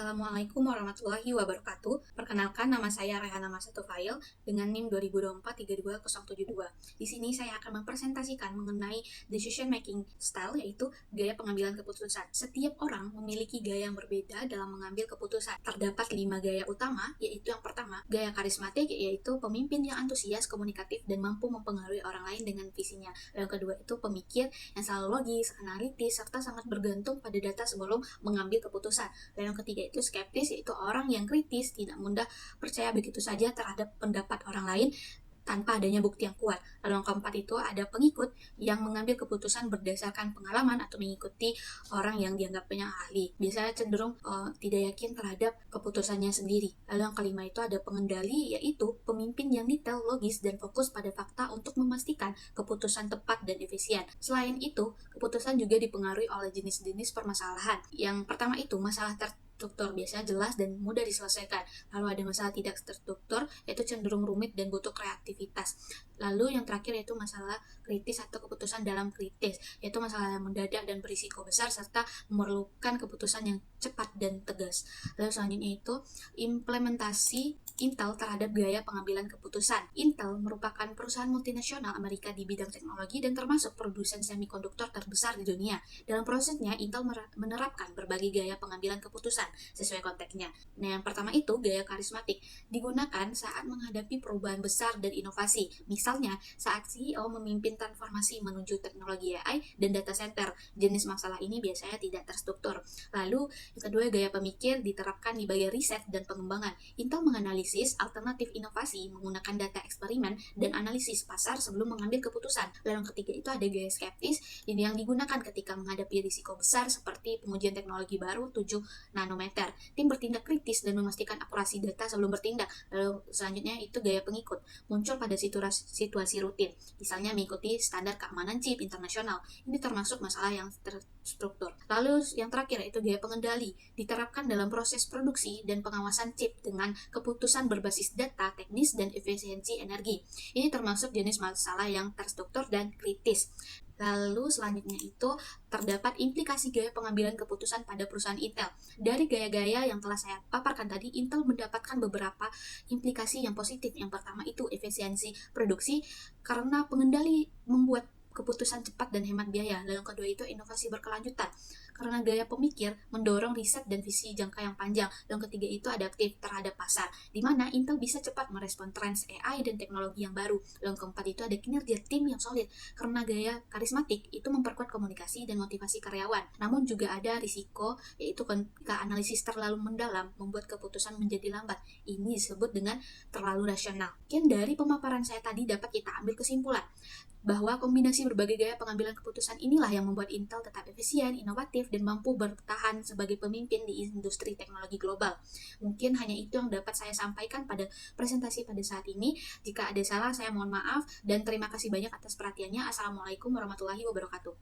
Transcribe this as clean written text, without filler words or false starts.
Assalamualaikum warahmatullahi wabarakatuh. Perkenalkan, nama saya Rehana Masatufail dengan NIM 2024-32072. Di sini saya akan mempresentasikan mengenai decision making style, yaitu gaya pengambilan keputusan. Setiap orang memiliki gaya yang berbeda dalam mengambil keputusan. Terdapat 5 gaya utama, yaitu yang pertama, gaya karismatik, yaitu pemimpin yang antusias, komunikatif, dan mampu mempengaruhi orang lain dengan visinya. Yang kedua itu pemikir yang selalu logis, analitis, serta sangat bergantung pada data sebelum mengambil keputusan. Dan yang ketiga itu skeptis, yaitu orang yang kritis, tidak mudah percaya begitu saja terhadap pendapat orang lain tanpa adanya bukti yang kuat. Lalu yang keempat itu ada pengikut yang mengambil keputusan berdasarkan pengalaman atau mengikuti orang yang dianggapnya ahli. Biasanya cenderung tidak yakin terhadap keputusannya sendiri. Lalu yang kelima itu ada pengendali, yaitu pemimpin yang detail, logis, dan fokus pada fakta untuk memastikan keputusan tepat dan efisien. Selain itu, keputusan juga dipengaruhi oleh jenis-jenis permasalahan. Yang pertama itu masalah terstruktur, biasanya jelas dan mudah diselesaikan. Lalu ada masalah tidak terstruktur, yaitu cenderung rumit dan butuh kreativitas. Lalu yang terakhir yaitu masalah kritis atau keputusan dalam kritis, yaitu masalah yang mendadak dan berisiko besar serta memerlukan keputusan yang cepat dan tegas. Lalu selanjutnya itu implementasi Intel terhadap gaya pengambilan keputusan. Intel merupakan perusahaan multinasional Amerika di bidang teknologi dan termasuk produsen semikonduktor terbesar di dunia. Dalam prosesnya, Intel menerapkan berbagai gaya pengambilan keputusan sesuai konteksnya. Nah, yang pertama itu gaya karismatik, digunakan saat menghadapi perubahan besar dan inovasi. Misalnya, saat CEO memimpin transformasi menuju teknologi AI dan data center. Jenis masalah ini biasanya tidak terstruktur. Lalu, yang kedua, gaya pemikir diterapkan di bagian riset dan pengembangan. Intel menganalisis alternatif inovasi menggunakan data eksperimen dan analisis pasar sebelum mengambil keputusan. Lalu yang ketiga itu ada gaya skeptis yang digunakan ketika menghadapi risiko besar seperti pengujian teknologi baru 7 nanometer. Tim bertindak kritis dan memastikan akurasi data sebelum bertindak. Lalu selanjutnya itu gaya pengikut, muncul pada situasi rutin, misalnya mengikuti standar keamanan chip internasional. Ini termasuk masalah yang terstruktur. Lalu yang terakhir itu gaya pengendali, diterapkan dalam proses produksi dan pengawasan chip dengan keputusan berbasis data, teknis, dan efisiensi energi. Ini termasuk jenis masalah yang terstruktur dan kritis. Lalu selanjutnya itu terdapat implikasi gaya pengambilan keputusan pada perusahaan Intel. Dari gaya-gaya yang telah saya paparkan tadi, Intel mendapatkan beberapa implikasi yang positif. Yang pertama itu efisiensi produksi, karena pengendali membuat keputusan cepat dan hemat biaya. Lalu yang kedua itu inovasi berkelanjutan, karena gaya pemikir mendorong riset dan visi jangka yang panjang. Dan yang ketiga itu adaptif terhadap pasar, di mana Intel bisa cepat merespon tren AI dan teknologi yang baru. Dan yang keempat itu ada kinerja tim yang solid, karena gaya karismatik itu memperkuat komunikasi dan motivasi karyawan. Namun juga ada risiko, yaitu ketika analisis terlalu mendalam membuat keputusan menjadi lambat. Ini disebut dengan terlalu rasional. Mungkin dari pemaparan saya tadi dapat kita ambil kesimpulan bahwa kombinasi berbagai gaya pengambilan keputusan inilah yang membuat Intel tetap efisien, inovatif, dan mampu bertahan sebagai pemimpin di industri teknologi global. Mungkin hanya itu yang dapat saya sampaikan pada presentasi pada saat ini. Jika ada salah, saya mohon maaf, dan terima kasih banyak atas perhatiannya. Assalamualaikum warahmatullahi wabarakatuh.